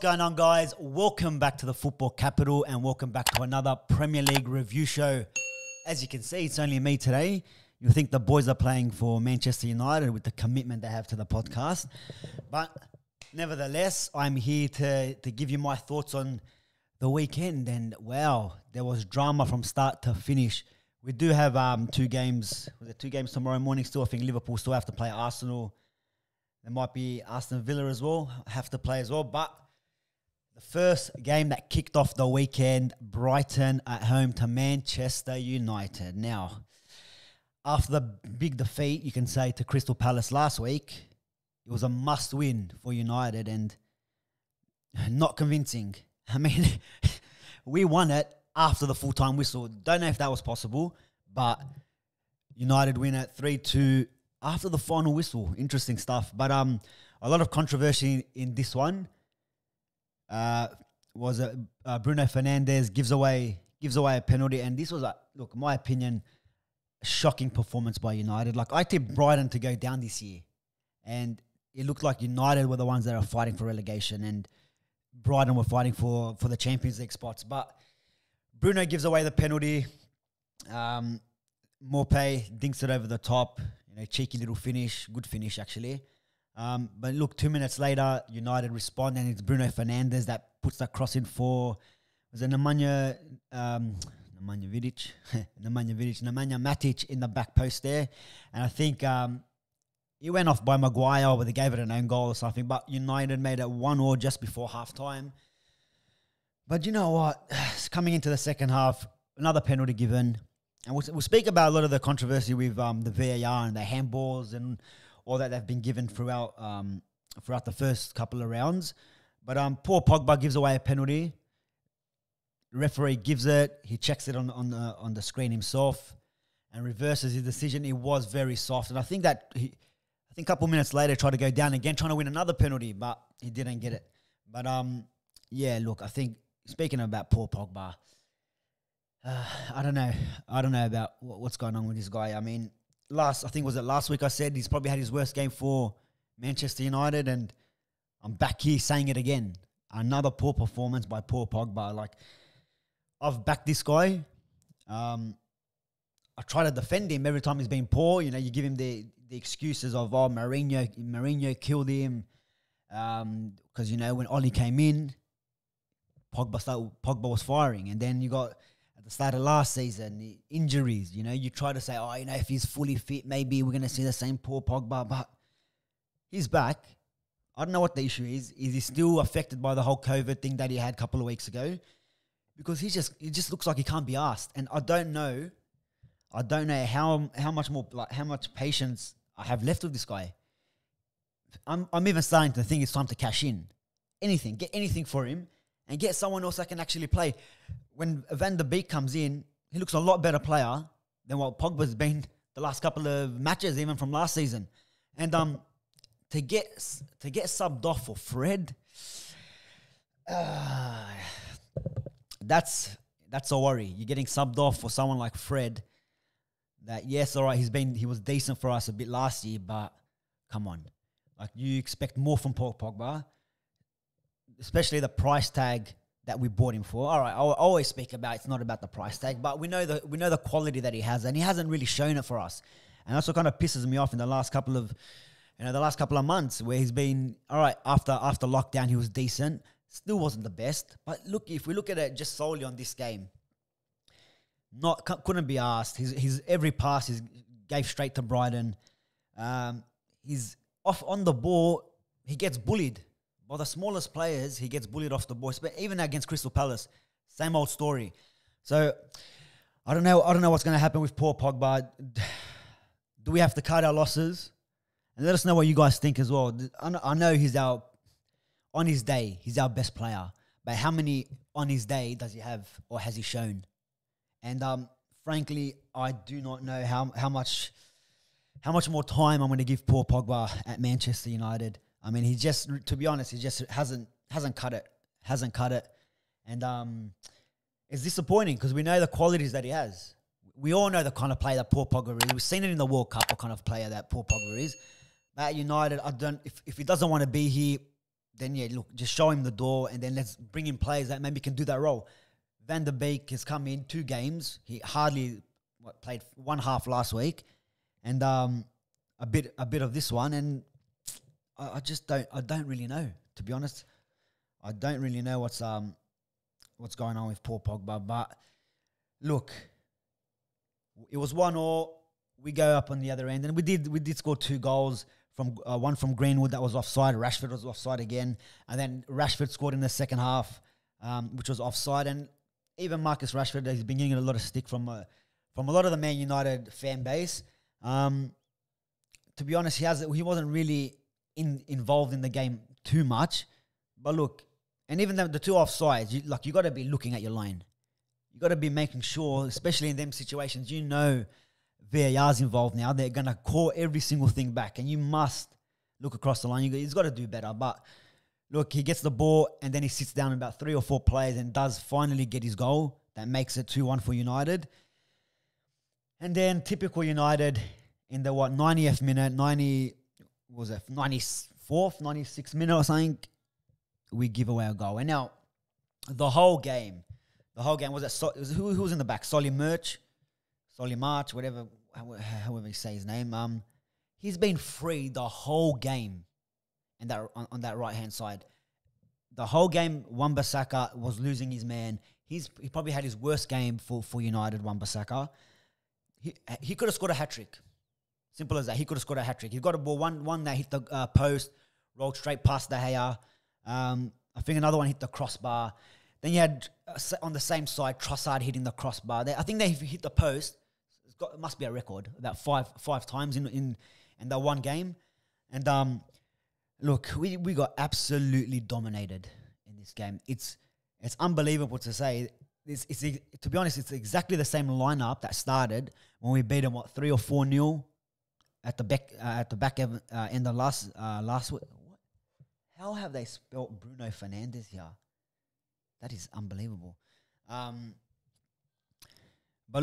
going on, guys? Welcome back to the Football Capital and welcome back to another Premier League review show. As you can see, it's only me today. You think the boys are playing for Manchester United with the commitment they have to the podcast. But nevertheless, I'm here to give you my thoughts on the weekend. And wow, there was drama from start to finish. We do have two games. Was it 2 games tomorrow morning still? I think Liverpool still have to play Arsenal. There might be Aston Villa as well, have to play as well. But the first game that kicked off the weekend, Brighton at home to Manchester United. Now, after the big defeat, you can say, to Crystal Palace last week, it was a must-win for United and not convincing. I mean, we won it after the full-time whistle. Don't know if that was possible, but United win it 3-2 after the final whistle. Interesting stuff. But a lot of controversy in this one. Was Bruno Fernandes gives away a penalty, and this was look, in my opinion, a shocking performance by United. Like, I tipped Brighton to go down this year, and it looked like United were the ones that are fighting for relegation, and Brighton were fighting for the Champions League spots. But Bruno gives away the penalty. Maupay dinks it over the top. Cheeky little finish, good finish actually. But look, 2 minutes later, United respond, and it's Bruno Fernandes that puts that cross in for, was it Nemanja Matic in the back post there. And I think it went off by Maguire, but they gave it an own goal or something. But United made it 1-1 just before halftime. But you know what? Coming into the second half, another penalty given. And we'll speak about a lot of the controversy with the VAR and the handballs and all that they've been given throughout the first couple of rounds. But poor Pogba gives away a penalty. The referee gives it. He checks it on the screen himself and reverses his decision. It was very soft. And I think a couple minutes later, tried to go down again, trying to win another penalty, but he didn't get it. But yeah, look, I think, speaking about poor Pogba, I don't know about what's going on with this guy. I mean, last week I said he's probably had his worst game for Manchester United, and I'm back here saying it again. Another poor performance by poor Pogba. Like, I've backed this guy. I try to defend him every time he's been poor. You give him the excuses of, Mourinho killed him. Because, when Oli came in, Pogba was firing. And then you got, at the start of last season, the injuries, you try to say, if he's fully fit, maybe we're going to see the same poor Pogba, but he's back. I don't know what the issue is. Is he still affected by the whole COVID thing that he had a couple of weeks ago? Because he just looks like he can't be asked. And I don't know how much more, how much patience I have left with this guy. I'm even starting to think it's time to cash in. Get anything for him and get someone else that can actually play. When Van der Beek comes in, he looks a lot better player than what Pogba's been the last couple of matches, even from last season. And to get subbed off for Fred, that's a worry. You're getting subbed off for someone like Fred. That, yes, all right, he was decent for us a bit last year, but come on, like, you expect more from Paul Pogba, especially the price tag that we bought him for. All right, I always speak about it's not about the price tag, but we know the quality that he has, and he hasn't really shown it for us. And that's what kind of pisses me off in the last couple of months, where he's been all right. After lockdown, he was decent, still wasn't the best. But look, if we look at it just solely on this game, couldn't be asked. His every pass he gave straight to Brighton. He's off on the ball. He gets bullied. By the smallest players, he gets bullied off the ball. But even against Crystal Palace, same old story. So I don't know what's going to happen with poor Pogba. Do we have to cut our losses? And let us know what you guys think as well. I know on his day, he's our best player. But how many on his day does he have or has he shown? And frankly, I do not know how much more time I'm going to give poor Pogba at Manchester United. I mean, to be honest, he just hasn't cut it. And it's disappointing because we know the qualities that he has. We all know the kind of player that Paul Pogba is. We've seen it in the World Cup, what kind of player that Paul Pogba is. At United, if he doesn't want to be here, then yeah, look, just show him the door, and then let's bring in players that maybe can do that role. Van der Beek has come in 2 games. He hardly played one half last week, and a bit of this one, and I don't really know, to be honest. I don't really know what's going on with Paul Pogba. But look, it was 1-1. We go up on the other end, and we did score 2 goals. From one from Greenwood that was offside. Rashford was offside again, and then Rashford scored in the second half, which was offside. And even Marcus Rashford has been getting a lot of stick from a lot of the Man United fan base. To be honest, he wasn't really involved in the game too much. But look, and even the 2 offsides, you got to be looking at your line. You got to be making sure, especially in them situations, VAR's involved now. They're going to call every single thing back, and you must look across the line. He's got to do better. But look, he gets the ball, and then he sits down about 3 or 4 players and does finally get his goal. That makes it 2-1 for United. And then typical United in the 90th minute, 94th, 96th minute or something, we give away a goal. And now the whole game was that who was in the back? Solly March, whatever. However you say his name, he's been free the whole game, and that on that right hand side, the whole game. Wan-Bissaka was losing his man. He probably had his worst game for United. Wan-Bissaka, he could have scored a hat trick. Simple as that. He could have scored a hat trick. He got a ball one that hit the post, rolled straight past De Gea. I think another one hit the crossbar. Then you had on the same side Trossard hitting the crossbar. I think they hit the post. It must be a record, about five times in that one game. And look, we got absolutely dominated in this game. It's unbelievable to say. To be honest, it's exactly the same lineup that started when we beat them 3 or 4-0 at the back end of last week. How have they spelt Bruno Fernandes here? That is unbelievable. But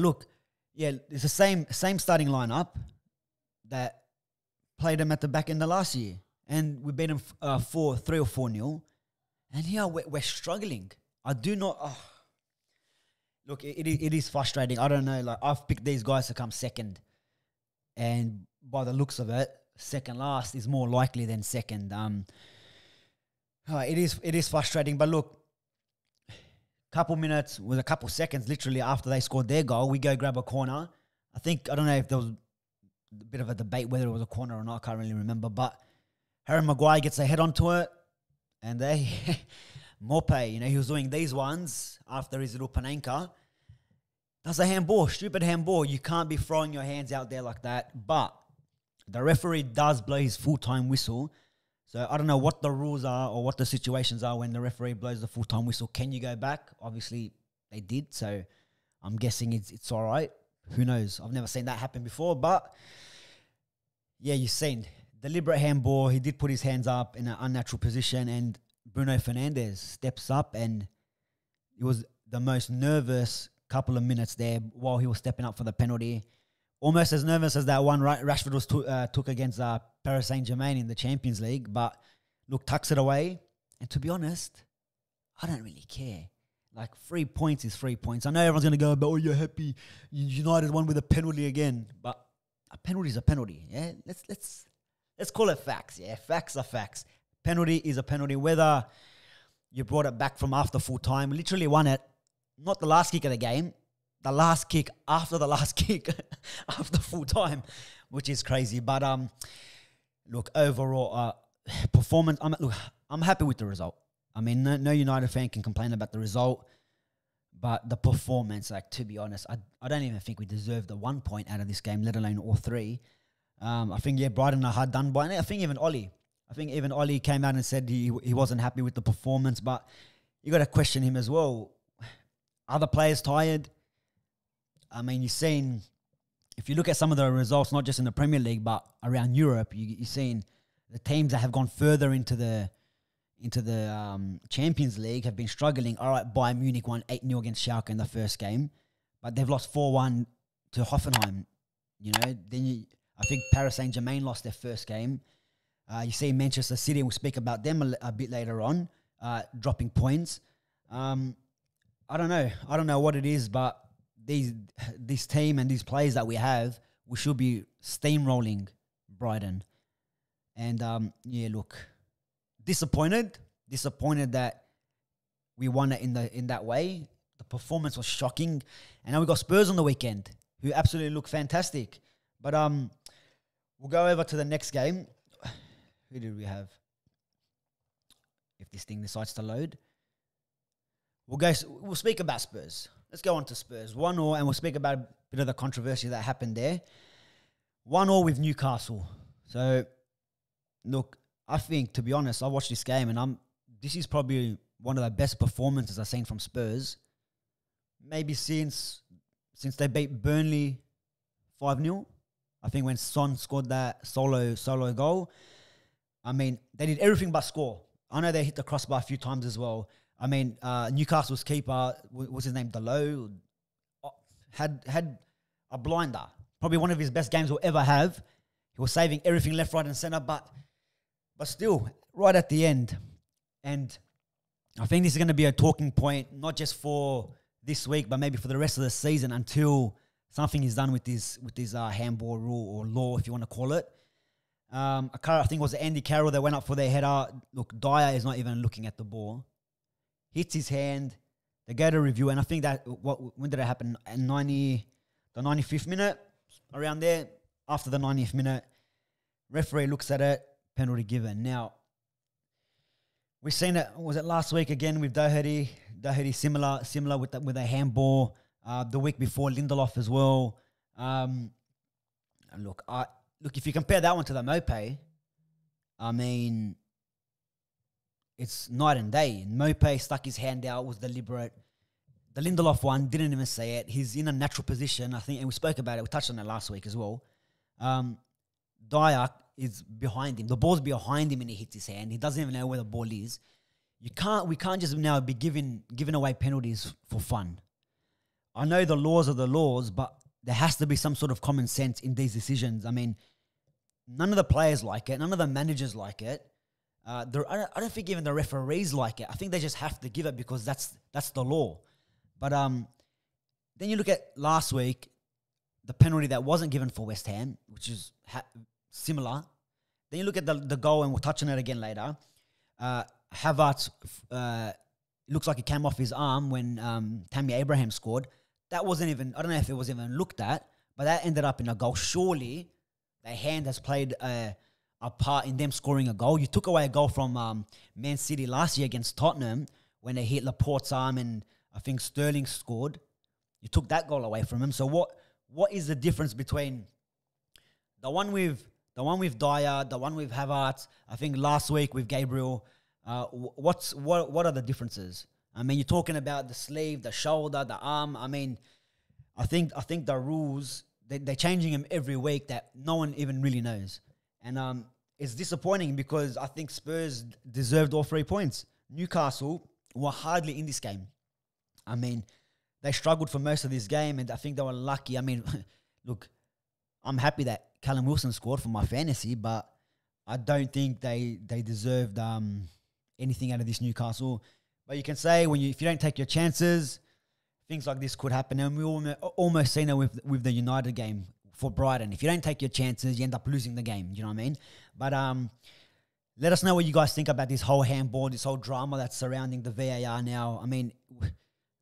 look. Yeah, it's the same starting lineup that played them at the back end of last year. And we beat them 3 or 4-0. And here we're struggling. I do not... Look, it is frustrating. I don't know. Like, I've picked these guys to come second. And by the looks of it, second last is more likely than second. It is frustrating. But look, couple minutes, with a couple seconds, literally after they scored their goal, we go grab a corner. I don't know if there was a bit of a debate whether it was a corner or not. I can't really remember. But Harry Maguire gets a head onto it, and Maupay, he was doing these ones after his little Panenka. That's a handball, stupid handball. You can't be throwing your hands out there like that. But the referee does blow his full-time whistle. So I don't know what the rules are or what the situations are when the referee blows the full-time whistle. Can you go back? Obviously, they did. So I'm guessing it's all right. Who knows? I've never seen that happen before. But, yeah, you've seen deliberate handball. He did put his hands up in an unnatural position. And Bruno Fernandes steps up. And it was the most nervous couple of minutes there while he was stepping up for the penalty. Almost as nervous as that one Rashford was took against Paris Saint-Germain in the Champions League. But, look, tucks it away. And to be honest, I don't really care. Like, 3 points is 3 points. I know everyone's going to go, but you're happy. United won with a penalty again. But a penalty is a penalty, yeah? Let's call it facts, yeah? Facts are facts. Penalty is a penalty. Whether you brought it back from after full time, literally won it, not the last kick of the game, the last kick after the last kick after full time, which is crazy. But look, overall performance. I'm happy with the result. I mean, no United fan can complain about the result, but the performance, like, to be honest, I don't even think we deserved the 1 point out of this game, let alone all 3. I think Brighton are hard done by. And I think even Ollie came out and said he wasn't happy with the performance, but you got to question him as well. Are the players tired? I mean, you've seen, if you look at some of the results, not just in the Premier League, but around Europe, you've seen the teams that have gone further into the Champions League have been struggling. All right, Bayern Munich won 8-0 against Schalke in the first game, but they've lost 4-1 to Hoffenheim. Then I think Paris Saint-Germain lost their first game. You see Manchester City, we'll speak about them a bit later on, dropping points. I don't know what it is, but this team and these players that we have, we should be steamrolling Brighton. And look, disappointed that we won it in that way. The performance was shocking, and now we got Spurs on the weekend, who absolutely look fantastic. But we'll go over to the next game. Who did we have? If this thing decides to load, we'll speak about Spurs. Let's go on to Spurs. 1-1, and we'll speak about a bit of the controversy that happened there. 1-1 with Newcastle. So, look, I think, to be honest, I watched this game, and this is probably one of the best performances I've seen from Spurs. Maybe since they beat Burnley 5-0. I think when Son scored that solo goal. I mean, they did everything but score. I know they hit the crossbar a few times as well. I mean, Newcastle's keeper, what's his name, Delo, had a blinder. Probably one of his best games we'll ever have. He was saving everything left, right and centre, but still, right at the end. And I think this is going to be a talking point, not just for this week, but maybe for the rest of the season until something is done with this handball rule or law, if you want to call it. I think it was Andy Carroll that went up for their header. Look, Dyer is not even looking at the ball. Hits his hand. They go to review, and I think that when did it happen? At the 95th minute, around there. After the 90th minute, referee looks at it, penalty given. Now, we've seen it. Was it last week again with Doherty? Doherty similar with a handball. The week before, Lindelof as well. And look, if you compare that one to the Maupay, I mean, it's night and day. Maupay stuck his hand out, was deliberate. The Lindelof one didn't even say it. He's in a natural position, I think, and we spoke about it. We touched on it last week as well. Dyer is behind him. The ball's behind him and he hits his hand. He doesn't even know where the ball is. We can't just now be giving away penalties for fun. I know the laws are the laws, but there has to be some sort of common sense in these decisions. I mean, none of the players like it. None of the managers like it. I don't think even the referees like it. I think they just have to give it because that's the law. But then you look at last week, the penalty that wasn't given for West Ham, which is similar. Then you look at the goal, and we'll touch on it again later. Havertz looks like it came off his arm when Tammy Abraham scored. That wasn't even, I don't know if it was even looked at, but that ended up in a goal. Surely their hand has played a part in them scoring a goal. You took away a goal from Man City last year against Tottenham when they hit Laporte's arm and I think Sterling scored. You took that goal away from him. So what is the difference between the one with Dyer, the one with Havertz, I think last week with Gabriel? What are the differences? I mean, you're talking about the sleeve, the shoulder, the arm. I mean, I think the rules, they're changing them every week that no one even really knows. And it's disappointing because I think Spurs deserved all 3 points. Newcastle were hardly in this game. I mean, they struggled for most of this game, and I think they were lucky. I mean, look, I'm happy that Callum Wilson scored for my fantasy, but I don't think they deserved anything out of this Newcastle. But you can say if you don't take your chances, things like this could happen. And we almost seen it with the United game for Brighton. If you don't take your chances, you end up losing the game. You know what I mean? But let us know what you guys think about this whole handball, this whole drama that's surrounding the VAR now. I mean,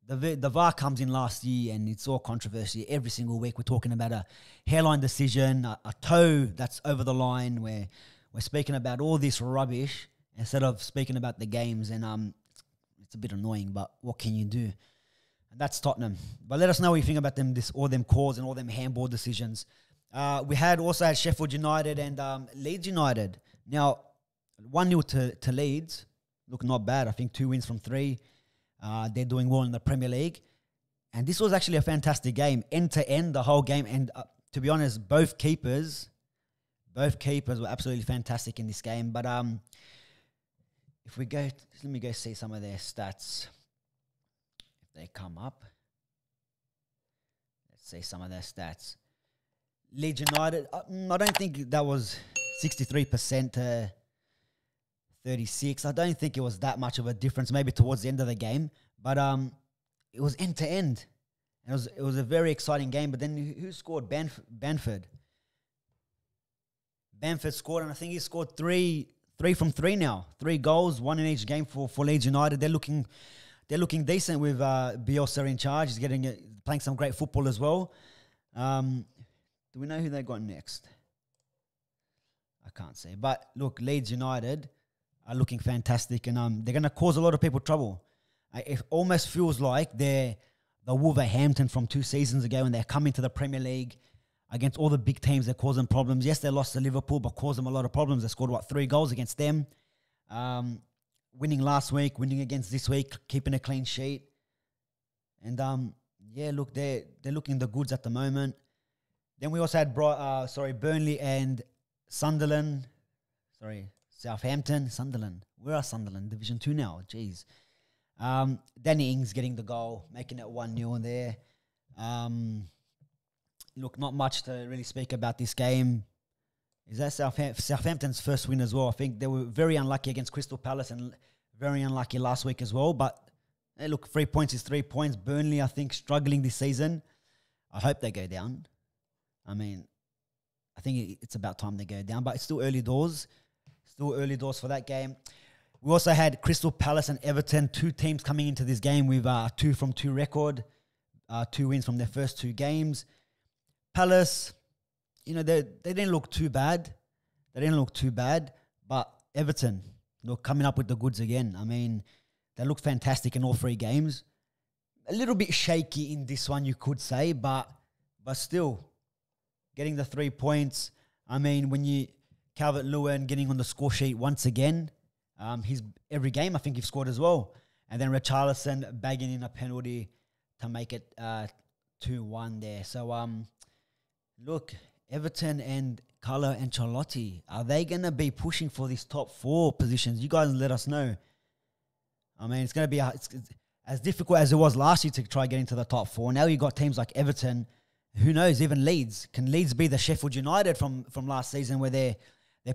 the VAR comes in last year and it's all controversy. Every single week we're talking about a hairline decision, a toe that's over the line, where we're speaking about all this rubbish instead of speaking about the games. And it's a bit annoying, but what can you do? And that's Tottenham. But let us know what you think about all them calls and all them handball decisions. We also had Sheffield United and Leeds United. Now, 1-0 to Leeds. Look, not bad. I think 2 wins from 3. They're doing well in the Premier League. And this was actually a fantastic game, end to end, the whole game. And to be honest, both keepers were absolutely fantastic in this game. But if we go, let me go see some of their stats. If they come up. Let's see some of their stats. Leeds United, I don't think that was 63% 36. I don't think it was that much of a difference, maybe towards the end of the game. But it was end to end. It was a very exciting game. But then who scored? Bamford. Bamford scored, and I think he scored three from three now. 3 goals, 1 in each game for Leeds United. They're looking decent with Bielsa in charge. He's playing some great football as well. Do we know who they got next? I can't say. But look, Leeds United are looking fantastic, and they're going to cause a lot of people trouble. It almost feels like they're the Wolverhampton from 2 seasons ago, when they're coming to the Premier League against all the big teams. They're causing problems. Yes, they lost to Liverpool, but caused them a lot of problems. They scored, 3 goals against them. Winning last week, winning against this week, keeping a clean sheet. And, look, they're looking the goods at the moment. Then we also had Burnley and Sunderland. Southampton. Sunderland. Where are Sunderland? Division 2 now. Jeez. Danny Ings getting the goal, making it 1-0 there. Look, not much to really speak about this game. Is that Southampton's first win as well? I think they were very unlucky against Crystal Palace and very unlucky last week as well. But hey, look, 3 points is 3 points. Burnley, I think, struggling this season. I hope they go down. I mean, I think it's about time they go down, but it's still early doors. Still early doors for that game. We also had Crystal Palace and Everton, 2 teams coming into this game with 2 from 2 record, 2 wins from their first 2 games. Palace, they didn't look too bad. But Everton, coming up with the goods again. I mean, they look fantastic in all 3 games. A little bit shaky in this one, you could say, but still getting the 3 points. I mean, when Calvert-Lewin getting on the score sheet once again. He's every game I think he's scored as well. And then Richarlison bagging in a penalty to make it 2-1 there. So, look, Everton and Carlo Ancelotti, are they going to be pushing for these top 4 positions? You guys let us know. I mean, it's going to be it's as difficult as it was last year to try getting to the top 4. Now you've got teams like Everton. Who knows, even Leeds. Can Leeds be the Sheffield United from last season, where they're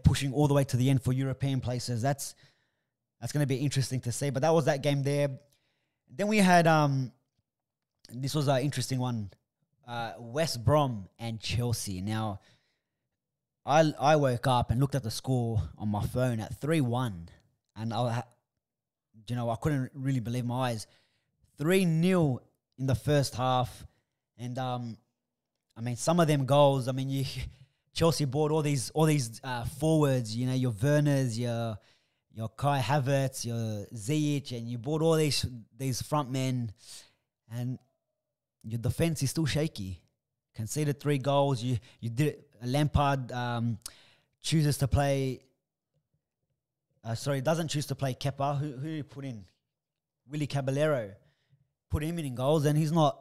pushing all the way to the end for European places? That's going to be interesting to see. But that was that game there. Then we had, this was an interesting one, West Brom and Chelsea. Now, I woke up and looked at the score on my phone at 3-1. And I couldn't really believe my eyes. 3-0 in the first half. And, I mean, some of them goals, I mean, Chelsea bought all these forwards, your Werners, your Kai Havertz, your Ziyech, and you bought all these front men, and your defense is still shaky. Conceded 3 goals. You did it. Lampard chooses to play. Doesn't choose to play Kepa. Who did he put in? Willy Caballero. Put him in goals, and he's not.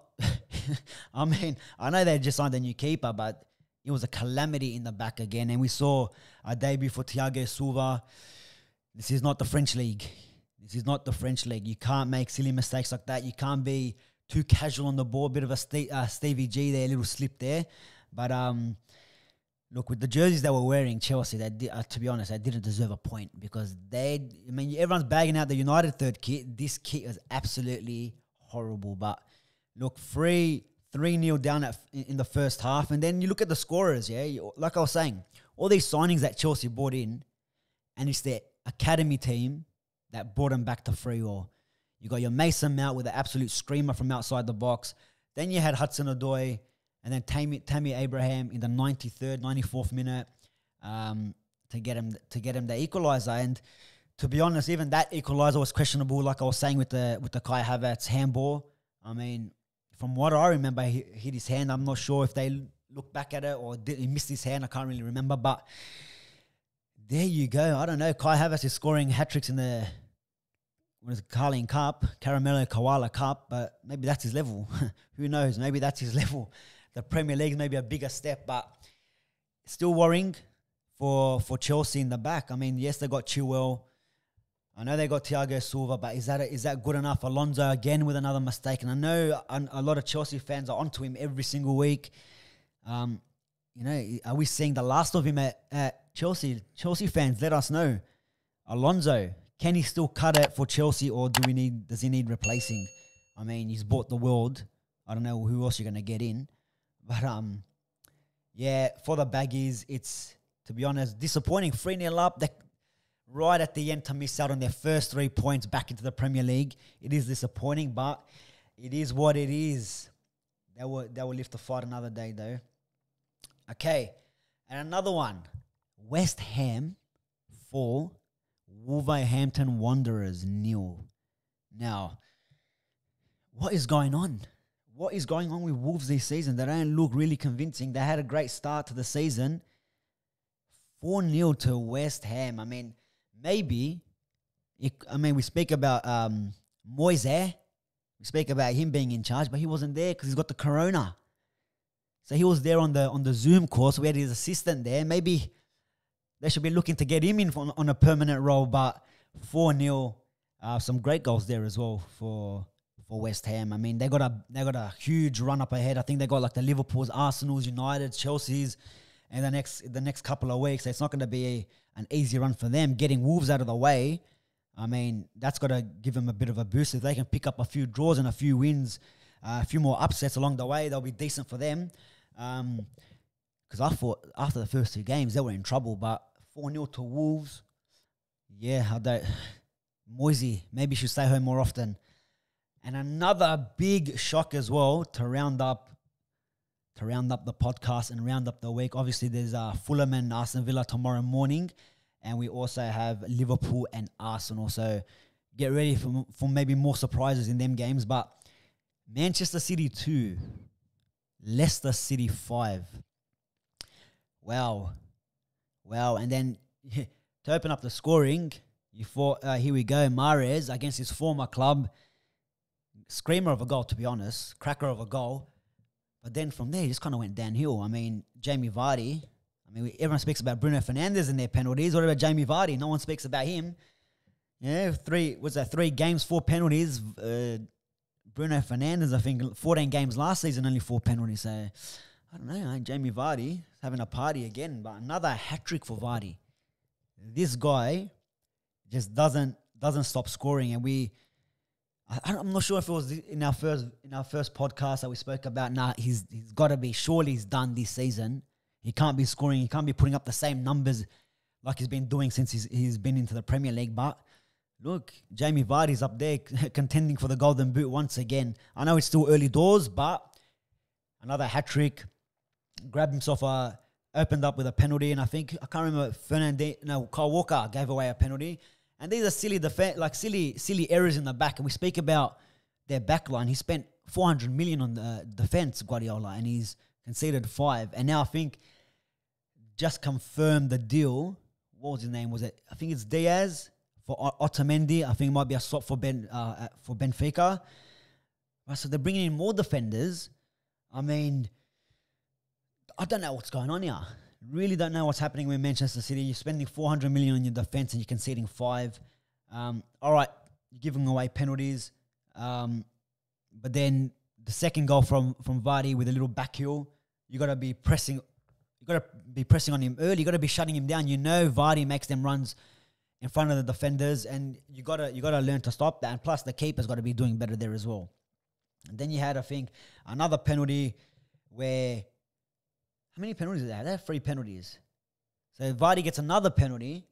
I mean, I know they just signed a new keeper, but it was a calamity in the back again. And we saw a debut for Thiago Silva. This is not the French league. You can't make silly mistakes like that. You can't be too casual on the ball. Bit of a Stevie G there, a little slip there. But look, with the jerseys they were wearing, Chelsea, to be honest, they didn't deserve a point, because everyone's bagging out the United third kit. This kit is absolutely horrible. But look, 3-0 down in the first half. And then you look at the scorers, like I was saying, all these signings that Chelsea brought in, and it's their academy team that brought them back to 3-0. You got your Mason Mount with an absolute screamer from outside the box. Then you had Hudson-Odoi, and then Tammy Abraham in the 93rd, 94th minute to get him the equaliser. And to be honest, even that equaliser was questionable, like I was saying with the Kai Havertz handball. I mean, from what I remember, he hit his hand. I'm not sure if they looked back at it or he missed his hand. I can't really remember. But there you go. I don't know. Kai Havertz is scoring hat-tricks in the Carling Cup, Caramello Koala Cup, but maybe that's his level. Who knows? Maybe that's his level. The Premier League may be a bigger step, but still worrying for Chelsea in the back. I mean, yes, they got Chilwell. I know they got Thiago Silva, but is that good enough? Alonso again with another mistake. And I know a lot of Chelsea fans are onto him every single week. Are we seeing the last of him at Chelsea? Chelsea fans, let us know. Alonso, can he still cut it for Chelsea, or does he need replacing? I mean, he's bought the world. I don't know who else you're gonna get in, but yeah, for the Baggies, it's, to be honest, disappointing. 3-0 up, right at the end to miss out on their first 3 points back into the Premier League. It is disappointing, but it is what it is. They will live to fight another day, though. Okay, and another one. West Ham 4, Wolverhampton Wanderers 0. Now, what is going on? What is going on with Wolves this season? They don't look really convincing. They had a great start to the season. 4-0 to West Ham. I mean, maybe, we speak about Moise. We speak about him being in charge, but he wasn't there because he's got the corona. So he was there on the Zoom course. We had his assistant there. Maybe they should be looking to get him in on a permanent role, but 4-0. Some great goals there as well for West Ham. I mean, they got a huge run up ahead. I think they got like the Liverpools, Arsenals, United, Chelsea's, and the next couple of weeks. So it's not going to be an easy run for them. Getting Wolves out of the way, I mean, that's got to give them a bit of a boost. If they can pick up a few draws and a few wins, a few more upsets along the way, they'll be decent for them. Because I thought after the first 2 games, they were in trouble. But 4-0 to Wolves, yeah, I don't. Moisey, maybe should stay home more often. And another big shock as well to round up the podcast and round up the week. Obviously, there's Fulham and Aston Villa tomorrow morning, and we also have Liverpool and Arsenal. So get ready for maybe more surprises in them games. But Manchester City 2, Leicester City 5. Wow. And then to open up the scoring, here we go. Mahrez against his former club. Screamer of a goal, to be honest. Cracker of a goal. But then from there, it just kind of went downhill. I mean, Jamie Vardy. Everyone speaks about Bruno Fernandes and their penalties. What about Jamie Vardy? No one speaks about him. Yeah, 3 games, 4 penalties. Bruno Fernandes, I think, 14 games last season, only 4 penalties. So, I don't know. Jamie Vardy is having a party again. But another hat-trick for Vardy. This guy just doesn't stop scoring. And I'm not sure if it was in our first podcast that we spoke about. He's got to be. Surely he's done this season. He can't be scoring. He can't be putting up the same numbers like he's been doing since he's been into the Premier League. But look, Jamie Vardy's up there contending for the Golden Boot once again. I know it's still early doors, but another hat trick. Grabbed himself opened up with a penalty, and I can't remember. Kyle Walker gave away a penalty. And these are silly errors in the back. And we speak about their back line. He spent 400 million on the defense, Guardiola, and he's conceded 5. And now I think just confirmed the deal. What was his name? I think it's Diaz for Otamendi. I think it might be a swap for Benfica. Right, so they're bringing in more defenders. I mean, I don't know what's going on here. Really don't know what's happening with Manchester City. You're spending 400 million on your defense and you're conceding 5. All right, you're giving away penalties. But then the second goal from Vardy with a little back heel, you got to be pressing. You got to be pressing on him early. You got to be shutting him down. You know Vardy makes them runs in front of the defenders, and you got to learn to stop that. And plus, the keeper's got to be doing better there as well. And then you had, I think, another penalty where. How many penalties did they have? They had 3 penalties. So Vardy gets another penalty,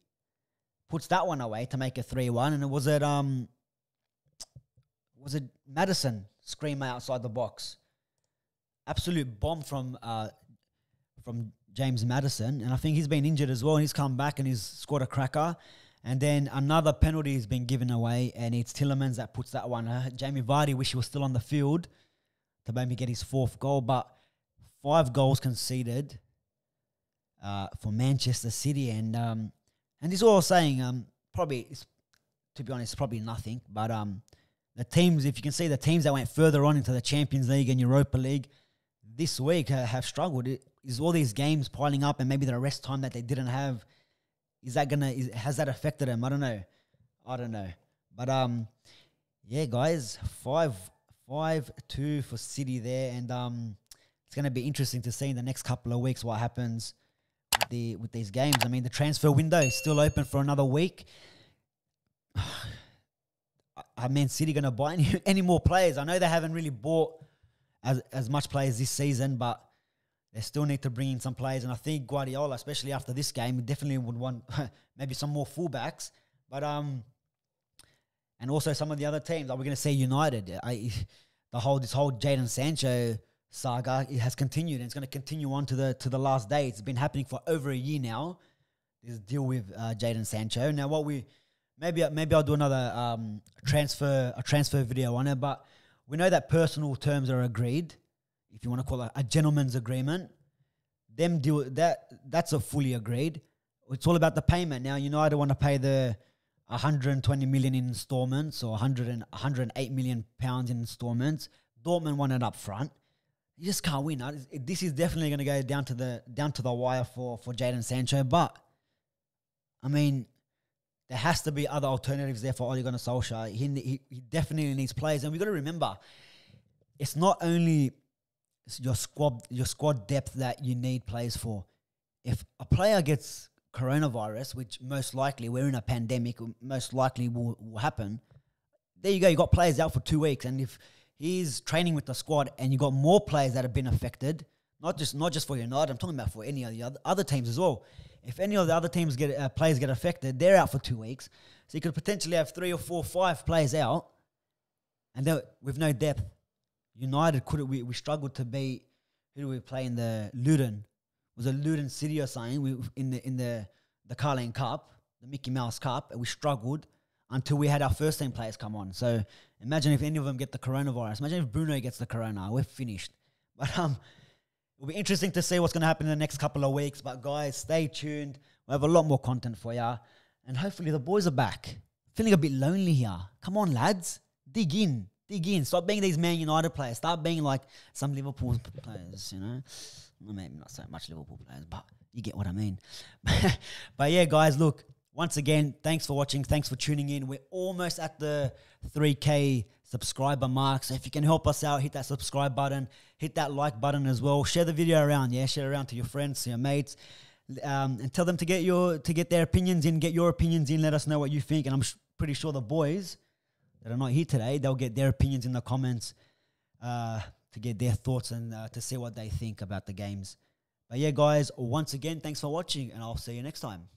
puts that one away to make it 3-1. And was it Maddison screamer outside the box? Absolute bomb from James Maddison. And I think he's been injured as well. And he's come back and he's scored a cracker. And then another penalty has been given away. And it's Tielemans that puts that one. Jamie Vardy wish he was still on the field to maybe get his 4th goal. But 5 goals conceded for Manchester City, and this is all I was saying. Probably, to be honest, probably nothing. But the teams, if you can see the teams that went further on into the Champions League and Europa League this week have struggled. Is all these games piling up, and maybe the rest time that they didn't have, has that affected them? I don't know. But yeah, guys, 5-2 for City there, and it's going to be interesting to see in the next couple of weeks what happens with these games. I mean, the transfer window is still open for another week. Are Man City going to buy any more players? I know they haven't really bought as much players this season, but they still need to bring in some players. And I think Guardiola, especially after this game, definitely would want maybe some more fullbacks. But and also some of the other teams. Are we going to see United? This whole Jadon Sancho saga, it has continued, and it's going to continue on to the last day. It's been happening for over a year now. This deal with Jadon Sancho. Now, maybe I'll do another transfer video on it. But we know that personal terms are agreed, if you want to call it a gentleman's agreement. That's a fully agreed. It's all about the payment. Now, United want to pay the 120 million in installments, or 108 million pounds in installments. Dortmund want it up front. You just can't win. This is definitely going to go down to the wire for Jadon Sancho. But I mean, there has to be other alternatives there for Ole Gunnar Solskjaer. He definitely needs players, and we got to remember, it's not only your squad depth that you need players for. If a player gets coronavirus, which most likely, we're in a pandemic, most likely will happen, there you go, you got players out for 2 weeks. And if he's training with the squad and you got more players that have been affected, not just for United, I'm talking about for any of the other teams as well. If any of the other teams players get affected, they're out for 2 weeks. So you could potentially have 3 or 4 or 5 players out, and with no depth. United we struggled to beat. Who do we play in the Luton? Was it Luton City or something? In the Carling Cup, the Mickey Mouse Cup, and we struggled until we had our first team players come on. So imagine if any of them get the coronavirus. Imagine if Bruno gets the corona. We're finished. But it'll be interesting to see what's going to happen in the next couple of weeks. But guys, stay tuned. We'll have a lot more content for you, and hopefully the boys are back. Feeling a bit lonely here. Come on, lads, dig in. Stop being these Man United players. Start being like some Liverpool players, Well, maybe not so much Liverpool players, but you get what I mean. But yeah, guys, look, once again, thanks for watching. Thanks for tuning in. We're almost at the 3K subscriber mark. So if you can help us out, hit that subscribe button, hit that like button as well. Share the video around, share it around to your friends, to your mates, and tell them to get their opinions in, get your opinions in. Let us know what you think. And I'm pretty sure the boys that are not here today, they'll get their opinions in the comments to get their thoughts and to see what they think about the games. But yeah, guys, once again, thanks for watching, and I'll see you next time.